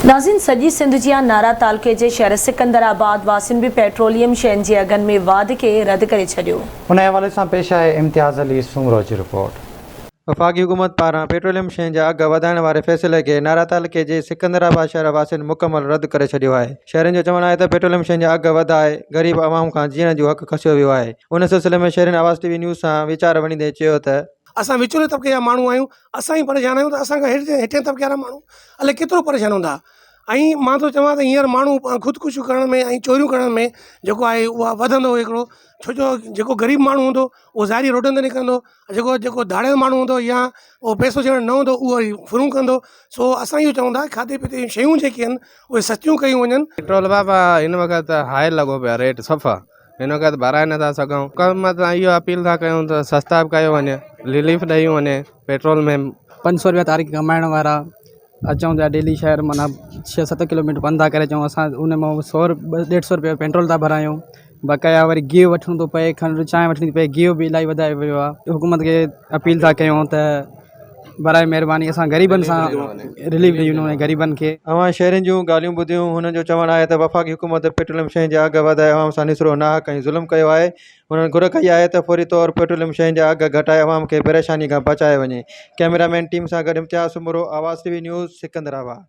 नाज़रीन, सॼी सिंध जी नारा तालुक़े जे शहर सिकंदराबाद वासियुनि बि पेट्रोलियम शयुनि जे अघनि में वाध खे रद्द करे छॾियो। उन हवाले सां पेश आहे इम्तियाज़ अली सूमरो जी रिपोर्ट। वफ़ाक़ी हुकूमत पारां पेट्रोलियम शयुनि जा अघ वधाइण वारे फ़ैसिले खे नारा तालुक़े जे सिकंदराबाद शहर वासियुनि मुकमल रद्द करे छॾियो आहे। शहरनि जो चवणु आहे त पेट्रोलियम शयुनि जा अघ वधाए ग़रीब आवाम खां जीअण जो हक़ खसियो वियो आहे। उन सिलसिले में शहरनि आवाज़ टीवी न्यूज़ सां वीचार वंडींदे चयो त असां विचोले तबके जा माण्हू आहियूं, असां ई परेशान आहियूं त असांखां हेठियां तबके वारा माण्हू अलाए केतिरो परेशान हूंदा। ऐं मां थो चवां त हींअर माण्हू ख़ुदकुशियूं करण में ऐं चोरियूं करण में जेको आहे उहा वधंदो हिकिड़ो, छो जो जेको ग़रीब माण्हू हूंदो उहो ज़ाहिरी रोडनि ते निकिरंदो, जेको दाड़ियल माण्हू हूंदो या उहो पैसो ॼण न हूंदो उहो फुरूं कंदो। सो असां इहो चवंदा खाधे पीते जूं शयूं जेके आहिनि उहे सस्तियूं कयूं वञनि। पेट्रोल बाबा हिन वक़्तु हाई लॻो पियो आहे रेट सफ़ा, हिन वक़्तु भराए नथा सघूं। हुकूमत सां इहो अपील था कयूं त सस्ता बि कयो वञे, रिलीफ ॾेई वञे पेट्रोल में। 500 रुपया तारीख़ कमाइण वारा अचूं था डेली शहर, माना 6-7 किलोमीटर पंधु था करे अचूं, असां उन मां 100-150 रुपया पेट्रोल था भरायूं। बकाया वरी गिहु वठिणो थो पए, खंडु चांहि वठिणी थी पए, गिहु बि इलाही वधाए वियो आहे। हुकूमत खे अपील था कयूं त बराए महिरबानी असां ग़रीबनि सां रिलीफ ॾेई वञूं ग़रीबनि खे। अवां शहरनि जूं ॻाल्हियूं ॿुधियूं। हुननि जो चवणु आहे त वफ़ाक़ी हुकूमत पेट्रोलियम शयुनि जा अघ वधाए अवाम सां निसरो नाहक ऐं ज़ुल्म कयो आहे। हुननि घुर कई आहे त फौरी तौर पेट्रोलियम शयुनि जा अघ घटाए अवाम खे परेशानी खां बचाए वञे। कैमरामैन टीम सां गॾु इम्तियाज़ सूमरो, आवाज़ टीवी न्यूज़, सिकंदराबाद।